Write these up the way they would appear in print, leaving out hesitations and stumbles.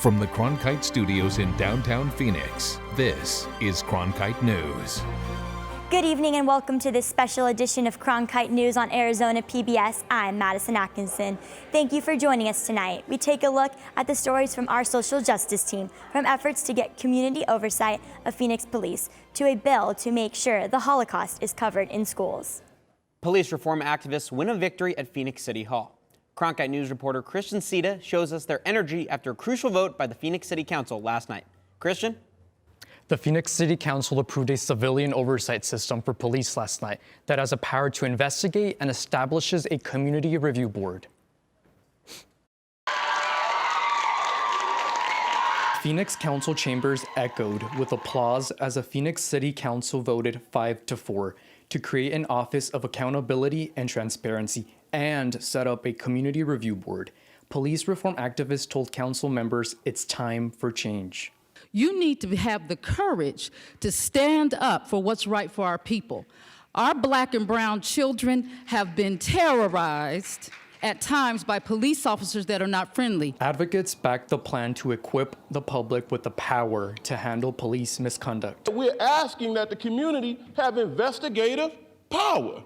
From the Cronkite studios in downtown Phoenix, this is Cronkite News. Good evening and welcome to this special edition of Cronkite News on Arizona PBS. I'm Madison Atkinson. Thank you for joining us tonight. We take a look at the stories from our social justice team, from efforts to get community oversight of Phoenix police to a bill to make sure the Holocaust is covered in schools. Police reform activists win a victory at Phoenix City Hall. Cronkite News reporter Christian Sita shows us their energy after a crucial vote by the Phoenix City Council last night. Christian? The Phoenix City Council approved a civilian oversight system for police last night that has the power to investigate and establishes a community review board. Phoenix Council chambers echoed with applause as the Phoenix City Council voted 5-4 to create an Office of Accountability and Transparency and set up a community review board. Police reform activists told council members it's time for change. You need to have the courage to stand up for what's right for our people. Our black and brown children have been terrorized at times by police officers that are not friendly. Advocates backed the plan to equip the public with the power to handle police misconduct. We're asking that the community have investigative power.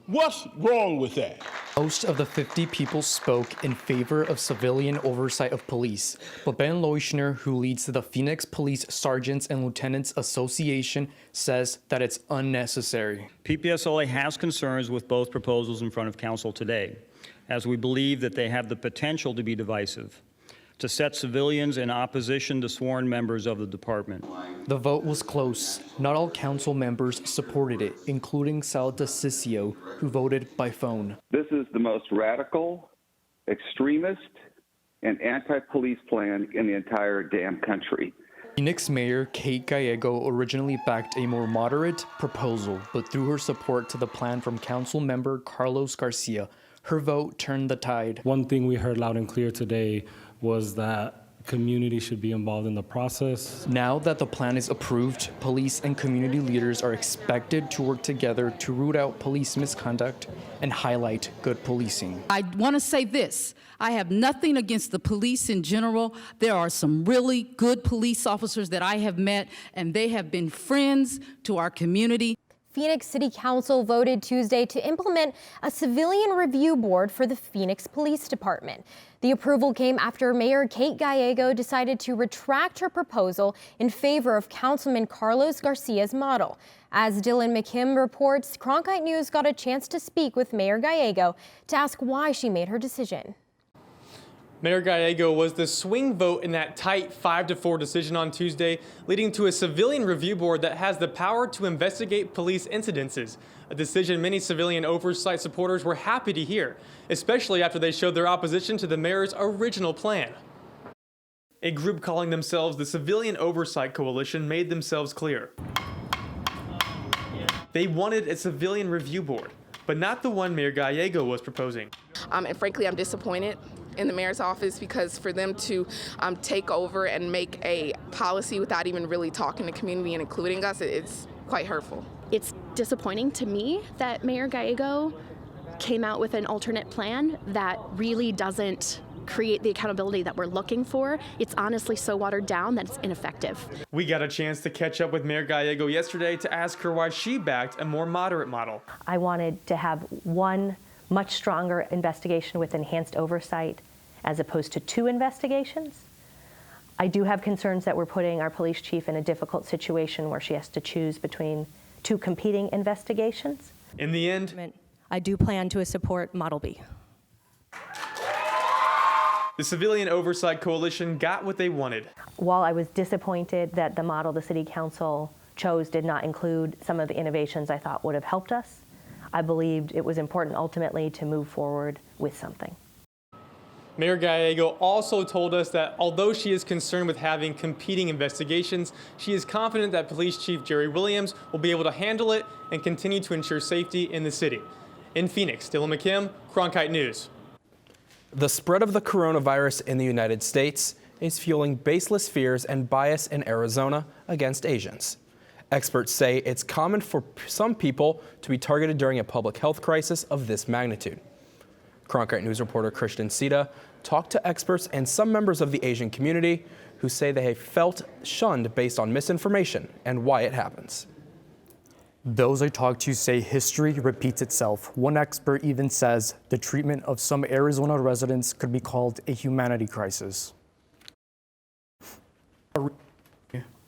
What's wrong with that? Most of the 50 people spoke in favor of civilian oversight of police, but Ben Leuschner, who leads the Phoenix Police Sergeants and Lieutenants Association, says that it's unnecessary. PPSLA has concerns with both proposals in front of council today, as we believe that they have the potential to be divisive, to set civilians in opposition to sworn members of the department. The vote was close. Not all council members supported it, including Sal DeCiccio, who voted by phone. This is the most radical, extremist, and anti-police plan in the entire damn country. Phoenix Mayor Kate Gallego originally backed a more moderate proposal, but through her support to the plan from council member Carlos Garcia, her vote turned the tide. One thing we heard loud and clear today was that community should be involved in the process. Now that the plan is approved, police and community leaders are expected to work together to root out police misconduct and highlight good policing. I want to say this. I have nothing against the police in general. There are some really good police officers that I have met, and they have been friends to our community. Phoenix City Council voted Tuesday to implement a civilian review board for the Phoenix Police Department. The approval came after Mayor Kate Gallego decided to retract her proposal in favor of Councilman Carlos Garcia's model. As Dylan McKim reports, Cronkite News got a chance to speak with Mayor Gallego to ask why she made her decision. Mayor Gallego, was the swing vote in that tight 5-4 decision on Tuesday leading to a civilian review board that has the power to investigate police incidences, a decision many civilian oversight supporters were happy to hear, especially after they showed their opposition to the mayor's original plan. A group calling themselves the Civilian Oversight Coalition made themselves clear. They wanted a civilian review board, but not the one Mayor Gallego was proposing. And frankly, I'm disappointed in the mayor's office because for them to take over and make a policy without even really talking to community and including us, it's quite hurtful. It's disappointing to me that Mayor Gallego came out with an alternate plan that really doesn't create the accountability that we're looking for. It's honestly so watered down that it's ineffective. We got a chance to catch up with Mayor Gallego yesterday to ask her why she backed a more moderate model. I wanted to have one much stronger investigation with enhanced oversight as opposed to 2 investigations. I do have concerns that we're putting our police chief in a difficult situation where she has to choose between 2 competing investigations. In the end, I do plan to support Model B. The Civilian Oversight Coalition got what they wanted. While I was disappointed that the model the City Council chose did not include some of the innovations I thought would have helped us, I believed it was important ultimately to move forward with something. Mayor Gallego also told us that although she is concerned with having competing investigations, she is confident that Police Chief Jerry Williams will be able to handle it and continue to ensure safety in the city. In Phoenix, Dylan McKim, Cronkite News. The spread of the coronavirus in the United States is fueling baseless fears and bias in Arizona against Asians. Experts say it's common for some people to be targeted during a public health crisis of this magnitude. Cronkite News reporter Christian Sita talked to experts and some members of the Asian community who say they have felt shunned based on misinformation and why it happens. Those I talked to say history repeats itself. One expert even says the treatment of some Arizona residents could be called a humanity crisis.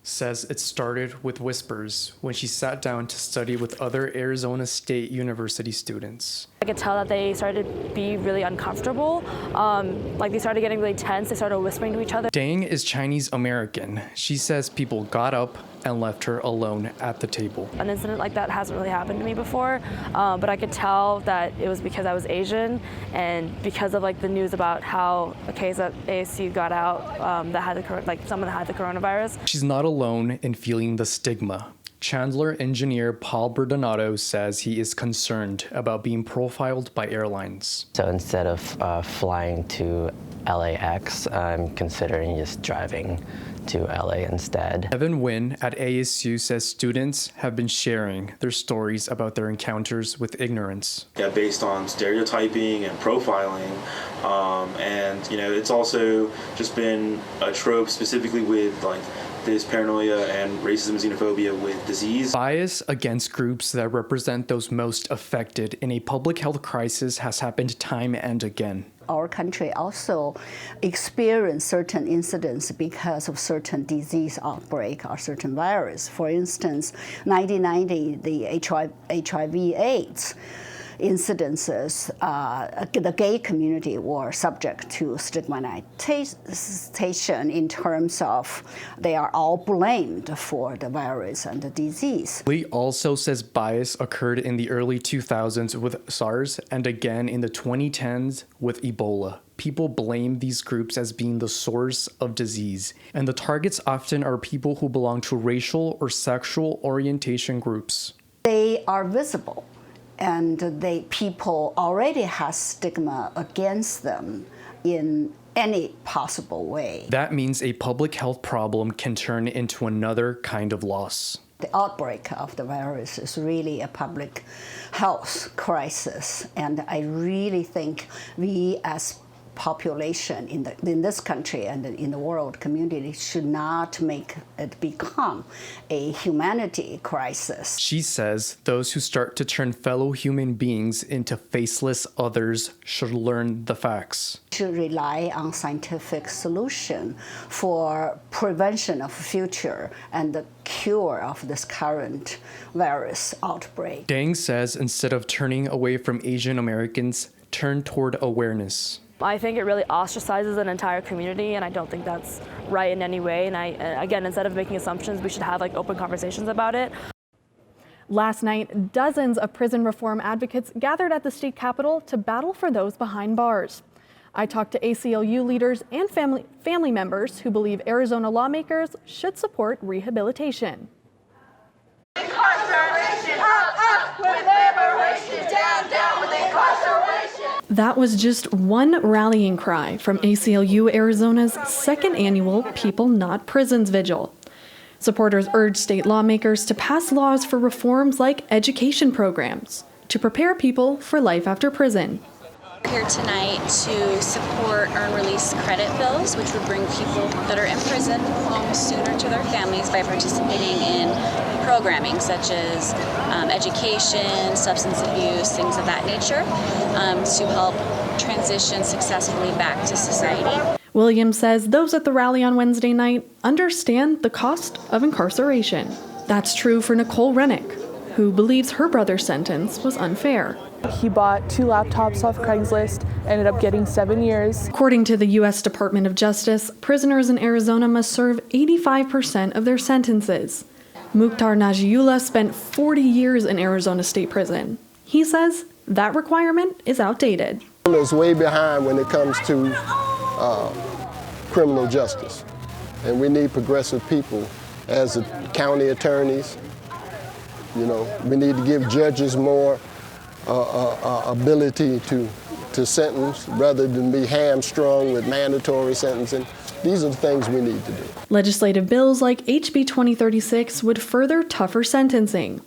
Says it started with whispers when she sat down to study with other Arizona State University students. I could tell that they started to be really uncomfortable. Like they started getting really tense. They started whispering to each other. Dang is Chinese American. She says people got up and left her alone at the table. An incident like that hasn't really happened to me before, but I could tell that it was because I was Asian and because of like the news about how a case at ASU got out that had someone that had the coronavirus. She's not alone in feeling the stigma. Chandler engineer Paul Berdonato says he is concerned about being profiled by airlines. So instead of flying to LAX, I'm considering just driving to LA instead. Evan Wynn at ASU says students have been sharing their stories about their encounters with ignorance. Yeah, based on stereotyping and profiling, and it's also just been a trope specifically with like this paranoia and racism and xenophobia with disease. Bias against groups that represent those most affected in a public health crisis has happened time and again. Our country also experienced certain incidents because of certain disease outbreak or certain virus. For instance, 1990, the HIV/AIDS incidences, the gay community were subject to stigmatization in terms of they are all blamed for the virus and the disease. Lee also says bias occurred in the early 2000s with SARS and again in the 2010s with Ebola. People blame these groups as being the source of disease, and the targets often are people who belong to racial or sexual orientation groups. They are visible. And people already have stigma against them in any possible way. That means a public health problem can turn into another kind of loss. The outbreak of the virus is really a public health crisis, and I really think we as population in this country and in the world community should not make it become a humanity crisis. She says those who start to turn fellow human beings into faceless others should learn the facts. Should rely on scientific solution for prevention of future and the cure of this current virus outbreak. Dang says instead of turning away from Asian Americans, turn toward awareness. I think it really ostracizes an entire community, and I don't think that's right in any way. And again, instead of making assumptions, we should have open conversations about it. Last night, dozens of prison reform advocates gathered at the state capitol to battle for those behind bars. I talked to ACLU leaders and family members who believe Arizona lawmakers should support rehabilitation. Incarceration, up with liberation, down with incarceration. That was just one rallying cry from ACLU Arizona's second annual People Not Prisons Vigil. Supporters urged state lawmakers to pass laws for reforms like education programs to prepare people for life after prison. We're here tonight to support earned release credit bills, which would bring people that are in prison home sooner to their families by participating in programming such as education, substance abuse, things of that nature, to help transition successfully back to society. Williams says those at the rally on Wednesday night understand the cost of incarceration. That's true for Nicole Rennick, who believes her brother's sentence was unfair. He bought 2 laptops off Craigslist, ended up getting 7 years. According to the U.S. Department of Justice, prisoners in Arizona must serve 85% of their sentences. Mukhtar Najiullah spent 40 years in Arizona State Prison. He says that requirement is outdated. It's way behind when it comes to criminal justice. And we need progressive people as the county attorneys. We need to give judges more ability to sentence rather than be hamstrung with mandatory sentencing. These are the things we need to do. Legislative bills like HB 2036 would further tougher sentencing.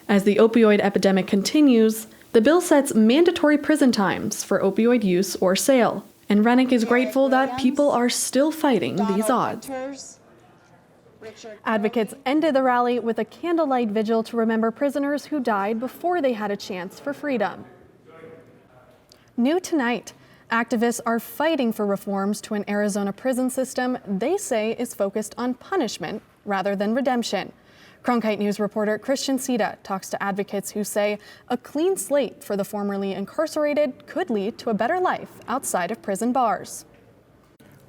As the opioid epidemic continues, The bill sets mandatory prison times for opioid use or sale, and Rennick is grateful that people are still fighting these odds. Advocates ended the rally with a candlelight vigil to remember prisoners who died before they had a chance for freedom. New tonight, activists are fighting for reforms to an Arizona prison system they say is focused on punishment rather than redemption. Cronkite News reporter Christian Sita talks to advocates who say a clean slate for the formerly incarcerated could lead to a better life outside of prison bars.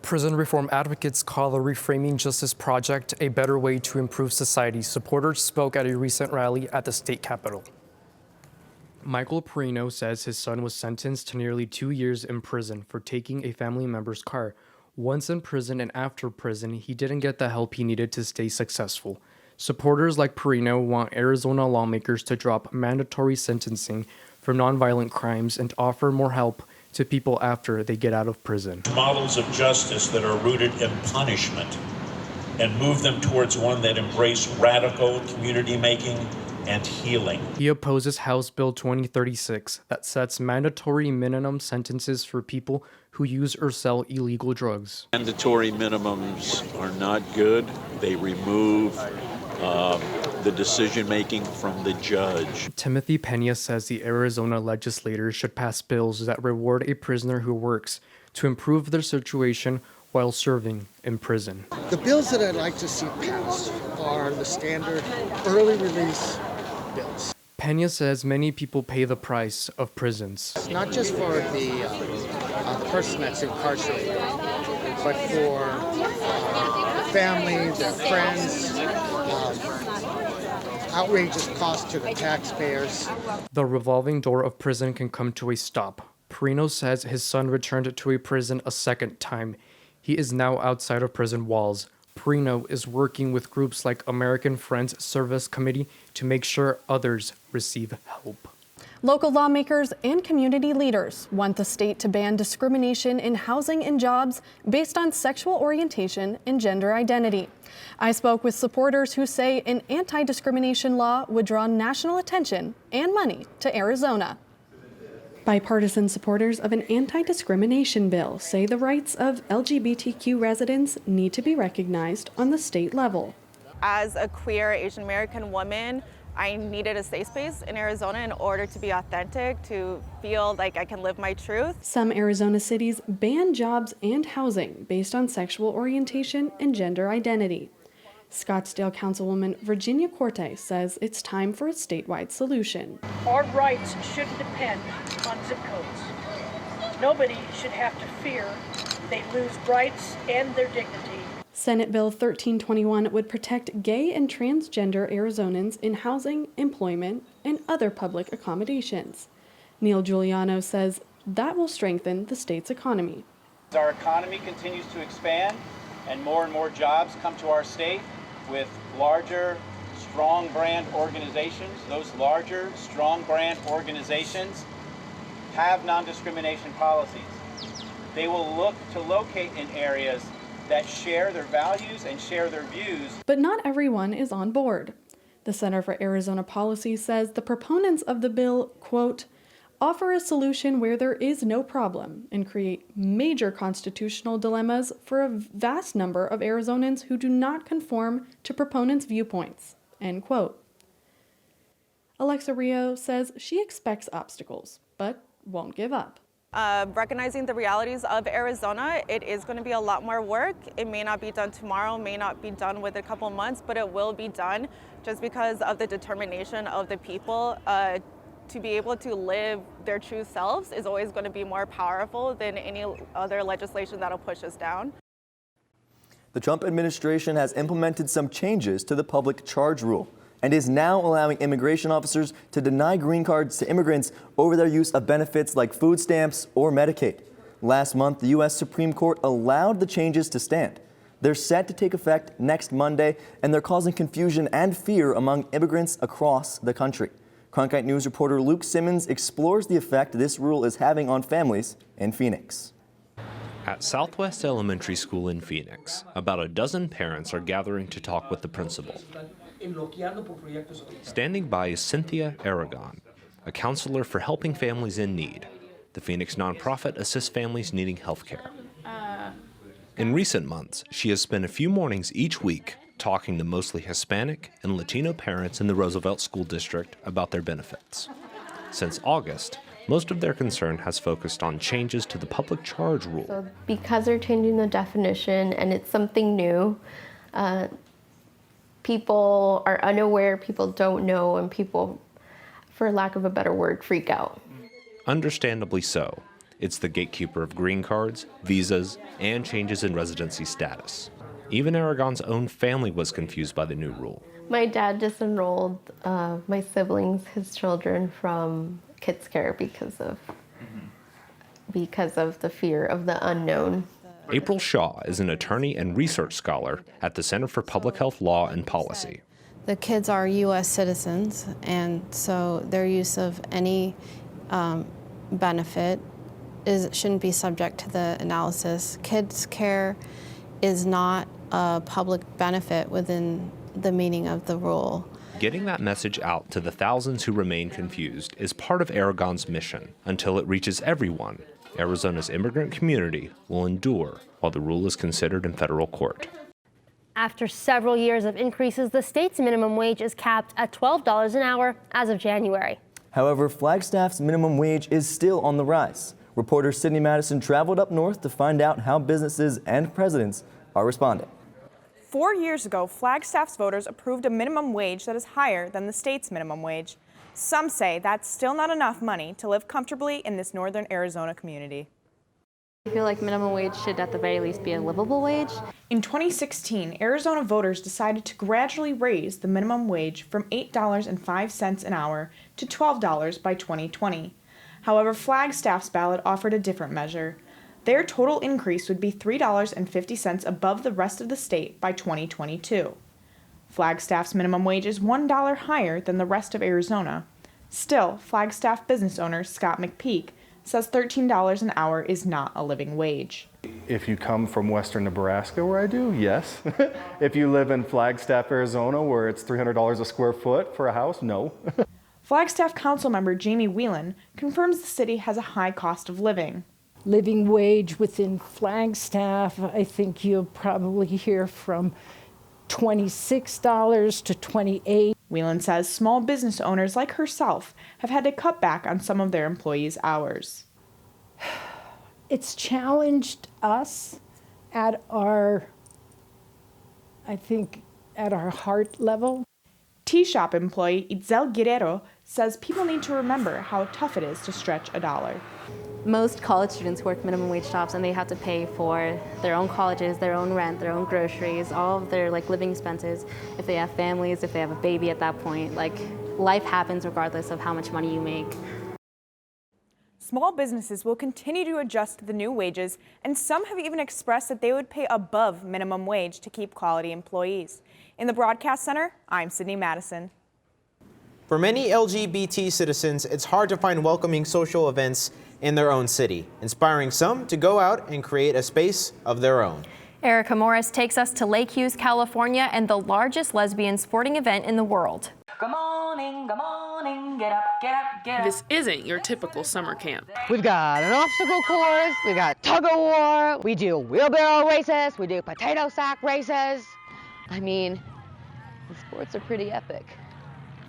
Prison reform advocates call the Reframing Justice Project a better way to improve society. Supporters spoke at a recent rally at the state capitol. Michael Perino says his son was sentenced to nearly 2 years in prison for taking a family member's car. Once in prison and after prison, he didn't get the help he needed to stay successful. Supporters like Perino want Arizona lawmakers to drop mandatory sentencing for nonviolent crimes and offer more help to people after they get out of prison. Models of justice that are rooted in punishment and move them towards one that embrace radical community making and healing. He opposes House Bill 2036 that sets mandatory minimum sentences for people who use or sell illegal drugs. Mandatory minimums are not good. They remove the decision-making from the judge. Timothy Pena says the Arizona legislators should pass bills that reward a prisoner who works to improve their situation while serving in prison. The bills that I'd like to see passed are the standard early release bills. Pena says many people pay the price of prisons. Not just for the person that's incarcerated, but for family, their friends, outrageous cost to the taxpayers. The revolving door of prison can come to a stop. Perino says his son returned to a prison a second time. He is now outside of prison walls. Perino is working with groups like American Friends Service Committee to make sure others receive help. Local lawmakers and community leaders want the state to ban discrimination in housing and jobs based on sexual orientation and gender identity. I spoke with supporters who say an anti-discrimination law would draw national attention and money to Arizona. Bipartisan supporters of an anti-discrimination bill say the rights of LGBTQ residents need to be recognized on the state level. As a queer Asian American woman, I needed a safe space in Arizona in order to be authentic, to feel like I can live my truth. Some Arizona cities ban jobs and housing based on sexual orientation and gender identity. Scottsdale Councilwoman Virginia Corte says it's time for a statewide solution. Our rights shouldn't depend on zip codes. Nobody should have to fear they lose rights and their dignity. Senate Bill 1321 would protect gay and transgender Arizonans in housing, employment, and other public accommodations. Neil Giuliano says that will strengthen the state's economy. As our economy continues to expand and more jobs come to our state with larger, strong brand organizations, those larger, strong brand organizations have non-discrimination policies. They will look to locate in areas that share their values and share their views. But not everyone is on board. The Center for Arizona Policy says the proponents of the bill, quote, offer a solution where there is no problem and create major constitutional dilemmas for a vast number of Arizonans who do not conform to proponents' viewpoints, end quote. Alexa Rio says she expects obstacles, but won't give up. Recognizing the realities of Arizona, it is going to be a lot more work. It may not be done tomorrow, may not be done within a couple months, but it will be done just because of the determination of the people. To be able to live their true selves is always going to be more powerful than any other legislation that'll push us down. The Trump administration has implemented some changes to the public charge rule and is now allowing immigration officers to deny green cards to immigrants over their use of benefits like food stamps or Medicaid. Last month, the U.S. Supreme Court allowed the changes to stand. They're set to take effect next Monday, and they're causing confusion and fear among immigrants across the country. Cronkite News reporter Luke Simmons explores the effect this rule is having on families in Phoenix. At Southwest Elementary School in Phoenix, about a dozen parents are gathering to talk with the principal. Standing by is Cynthia Aragon. a counselor for helping families in need. The Phoenix nonprofit assists families needing health care. In recent months, she has spent a few mornings each week talking to mostly Hispanic and Latino parents in the Roosevelt School District about their benefits. Since August, most of their concern has focused on changes to the public charge rule. So because they're changing the definition and it's something new, people are unaware, people don't know, and people, for lack of a better word, freak out. Understandably so. It's the gatekeeper of green cards, visas, and changes in residency status. Even Aragon's own family was confused by the new rule. My dad disenrolled my siblings, his children, from kids care because of the fear of the unknown. April Shaw is an attorney and research scholar at the Center for Public Health Law and Policy. The kids are U.S. citizens, and so their use of any benefit shouldn't be subject to the analysis. Kids care is not a public benefit within the meaning of the rule. Getting that message out to the thousands who remain confused is part of Aragon's mission. Until it reaches everyone, Arizona's immigrant community will endure while the rule is considered in federal court. After several years of increases, the state's minimum wage is capped at $12 an hour as of January. However, Flagstaff's minimum wage is still on the rise. Reporter Sydney Madison traveled up north to find out how businesses and presidents are responding. 4 years ago, Flagstaff's voters approved a minimum wage that is higher than the state's minimum wage. Some say that's still not enough money to live comfortably in this northern Arizona community. I feel like minimum wage should at the very least be a livable wage. In 2016, Arizona voters decided to gradually raise the minimum wage from $8.05 an hour to $12 by 2020. However, Flagstaff's ballot offered a different measure. Their total increase would be $3.50 above the rest of the state by 2022. Flagstaff's minimum wage is $1 higher than the rest of Arizona. Still, Flagstaff business owner Scott McPeak says $13 an hour is not a living wage. If you come from western Nebraska, where I do, yes. If you live in Flagstaff, Arizona, where it's $300 a square foot for a house, no. Flagstaff council member Jamie Whelan confirms the city has a high cost of living. Living wage within Flagstaff, I think you'll probably hear from $26 to $28. Whelan says small business owners like herself have had to cut back on some of their employees' hours. It's challenged us at our heart level. Tea shop employee Itzel Guerrero says people need to remember how tough it is to stretch a dollar. Most college students work minimum wage jobs and they have to pay for their own colleges, their own rent, their own groceries, all of their living expenses. If they have families, if they have a baby at that point, life happens regardless of how much money you make. Small businesses will continue to adjust to the new wages, and some have even expressed that they would pay above minimum wage to keep quality employees. In the Broadcast Center, I'm Sydney Madison. For many LGBT citizens, it's hard to find welcoming social events in their own city, inspiring some to go out and create a space of their own. Erica Morris takes us to Lake Hughes, California, and the largest lesbian sporting event in the world. Good morning, get up, get up, get up. This isn't your typical summer camp. We've got an obstacle course, we've got tug of war, we do wheelbarrow races, we do potato sack races. I mean, the sports are pretty epic.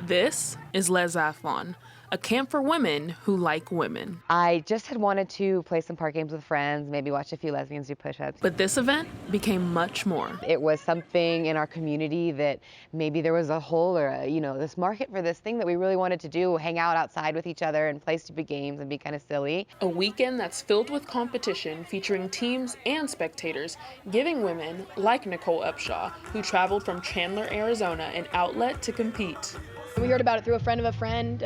This is Lesbian, a camp for women who like women. I just had wanted to play some park games with friends, maybe watch a few lesbians do push-ups. But this event became much more. It was something in our community that maybe there was a hole or this market for this thing that we really wanted to do, hang out outside with each other and play stupid games and be kind of silly. A weekend that's filled with competition featuring teams and spectators, giving women like Nicole Upshaw, who traveled from Chandler, Arizona, an outlet to compete. We heard about it through a friend of a friend.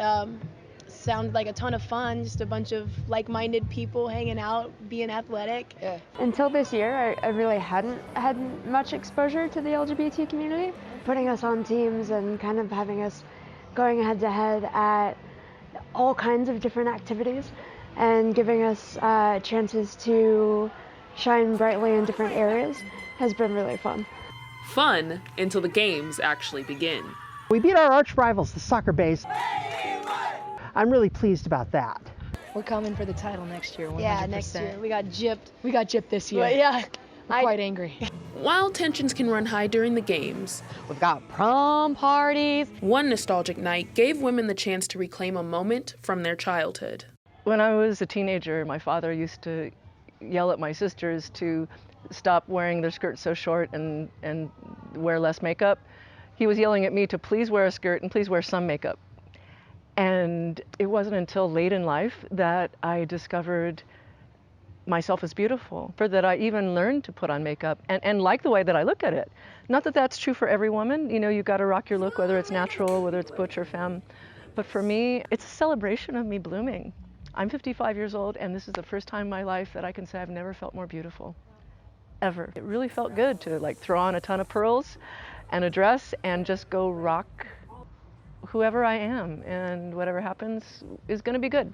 Sounded like a ton of fun, just a bunch of like-minded people hanging out, being athletic. Yeah. Until this year, I really hadn't had much exposure to the LGBT community. Putting us on teams and kind of having us going head-to-head at all kinds of different activities and giving us chances to shine brightly in different areas has been really fun. Fun until the games actually begin. We beat our arch rivals, the Soccer Bays. I'm really pleased about that. We're coming for the title next year, 100%. Yeah, next year. We got gypped. We got gypped this year. But yeah, we're quite angry. While tensions can run high during the games, we've got prom parties. One nostalgic night gave women the chance to reclaim a moment from their childhood. When I was a teenager, my father used to yell at my sisters to stop wearing their skirts so short and wear less makeup. He was yelling at me to please wear a skirt and please wear some makeup. And it wasn't until late in life that I discovered myself as beautiful, for that I even learned to put on makeup and like the way that I look at it. Not that that's true for every woman. You know, you got to rock your look, whether it's natural, whether it's butch or femme. But for me, it's a celebration of me blooming. I'm 55 years old, and this is the first time in my life that I can say I've never felt more beautiful, ever. It really felt good to like throw on a ton of pearls and a dress and just go rock whoever I am, and whatever happens is going to be good.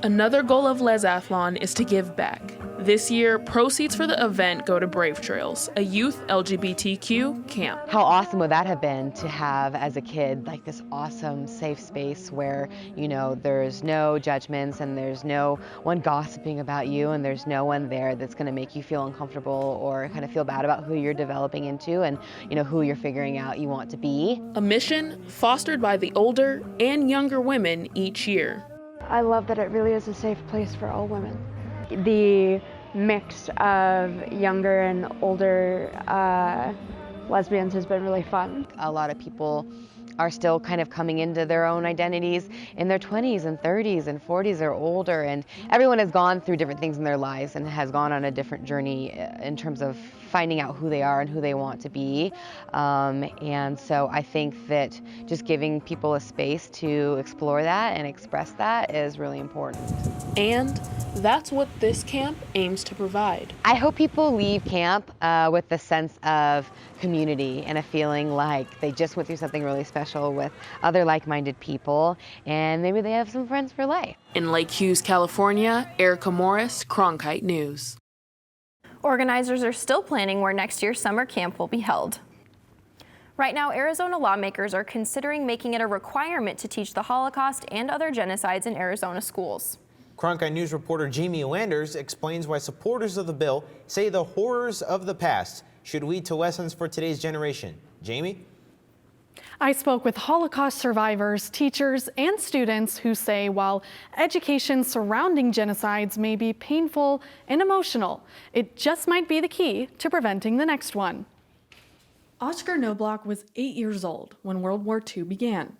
Another goal of Lesathlon is to give back. This year, proceeds for the event go to Brave Trails, a youth LGBTQ camp. How awesome would that have been to have, as a kid, like this awesome safe space where, you know, there's no judgments and there's no one gossiping about you and there's no one there that's going to make you feel uncomfortable or kind of feel bad about who you're developing into and, you know, who you're figuring out you want to be. A mission fostered by the older and younger women each year. I love that it really is a safe place for all women. The mix of younger and older lesbians has been really fun. A lot of people are still kind of coming into their own identities in their 20s and 30s and 40s or older, and everyone has gone through different things in their lives and has gone on a different journey in terms of finding out who they are and who they want to be. And so I think that just giving people a space to explore that and express that is really important. And that's what this camp aims to provide. I hope people leave camp with the sense of community and a feeling like they just went through something really special with other like-minded people, and maybe they have some friends for life. In Lake Hughes, California, Erica Morris, Cronkite News. Organizers are still planning where next year's summer camp will be held. Right now, Arizona lawmakers are considering making it a requirement to teach the Holocaust and other genocides in Arizona schools. Cronkite News reporter Jamie Landers explains why supporters of the bill say the horrors of the past should lead to lessons for today's generation. Jamie? I spoke with Holocaust survivors, teachers, and students who say while education surrounding genocides may be painful and emotional, it just might be the key to preventing the next one. Oscar Knobloch was 8 years old when World War II began.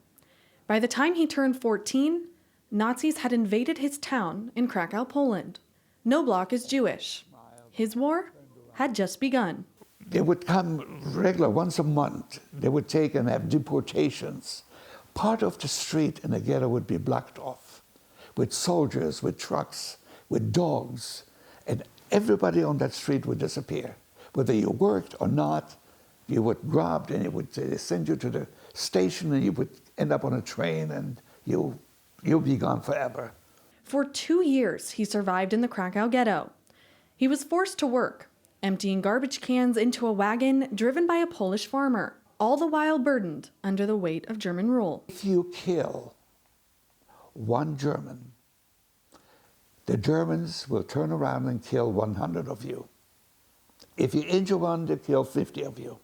By the time he turned 14, Nazis had invaded his town in Krakow, Poland. Knobloch is Jewish. His war had just begun. They would come regular once a month. They would take and have deportations. Part of the street in the ghetto would be blocked off with soldiers, with trucks, with dogs, and everybody on that street would disappear. Whether you worked or not, you would grabbed and they send you to the station and you would end up on a train and you'll be gone forever. For 2 years, he survived in the Krakow ghetto. He was forced to work, emptying garbage cans into a wagon driven by a Polish farmer, all the while burdened under the weight of German rule. If you kill one German, the Germans will turn around and kill 100 of you. If you injure one, they'll kill 50 of you.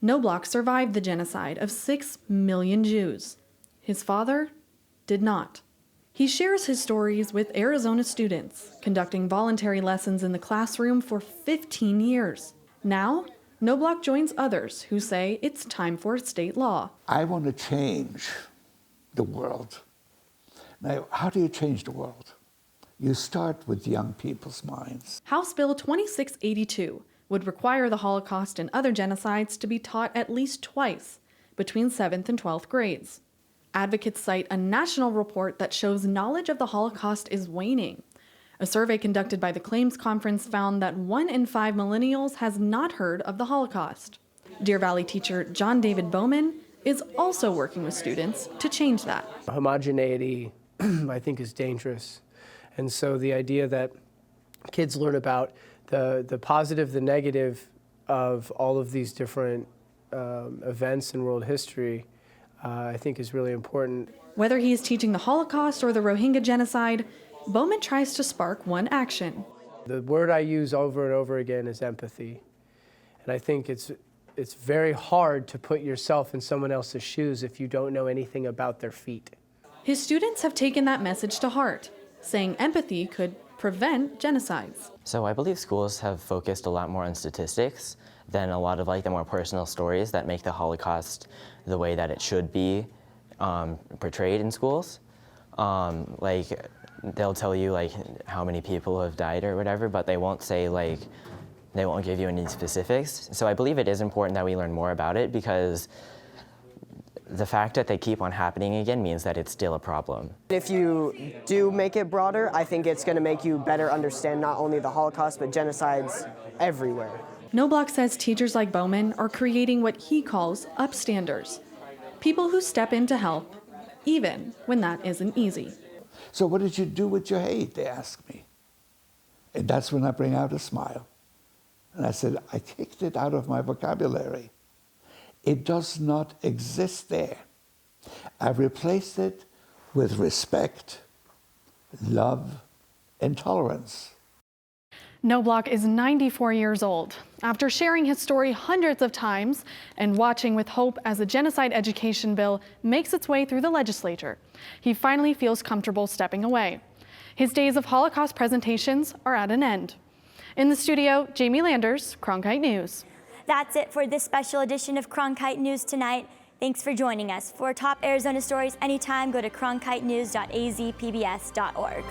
Knobloch survived the genocide of 6 million Jews. His father did not. He shares his stories with Arizona students, conducting voluntary lessons in the classroom for 15 years. Now, Knobloch joins others who say it's time for state law. I want to change the world. Now, how do you change the world? You start with young people's minds. House Bill 2682 would require the Holocaust and other genocides to be taught at least twice between 7th and 12th grades. Advocates cite a national report that shows knowledge of the Holocaust is waning. A survey conducted by the Claims Conference found that 1 in 5 millennials has not heard of the Holocaust. Deer Valley teacher John David Bowman is also working with students to change that. Homogeneity, I think, is dangerous. And so the idea that kids learn about the positive, the negative of all of these different events in world history I think is really important. Whether he is teaching the Holocaust or the Rohingya genocide, Bowman tries to spark one action. The word I use over and over again is empathy. And I think it's very hard to put yourself in someone else's shoes if you don't know anything about their feet. His students have taken that message to heart, saying empathy could prevent genocides. So I believe schools have focused a lot more on statistics than a lot of the more personal stories that make the Holocaust the way that it should be portrayed in schools. They'll tell you how many people have died or whatever, but they won't say they won't give you any specifics. So I believe it is important that we learn more about it, because the fact that they keep on happening again means that it's still a problem. If you do make it broader, I think it's going to make you better understand not only the Holocaust, but genocides everywhere. Knobloch says teachers like Bowman are creating what he calls upstanders, people who step in to help, even when that isn't easy. So what did you do with your hate, they ask me. And that's when I bring out a smile. And I said, I kicked it out of my vocabulary. It does not exist there. I've replaced it with respect, love, and tolerance. Knobloch is 94 years old. After sharing his story hundreds of times and watching with hope as the genocide education bill makes its way through the legislature, he finally feels comfortable stepping away. His days of Holocaust presentations are at an end. In the studio, Jamie Landers, Cronkite News. That's it for this special edition of Cronkite News tonight. Thanks for joining us. For top Arizona stories anytime, go to cronkitenews.azpbs.org.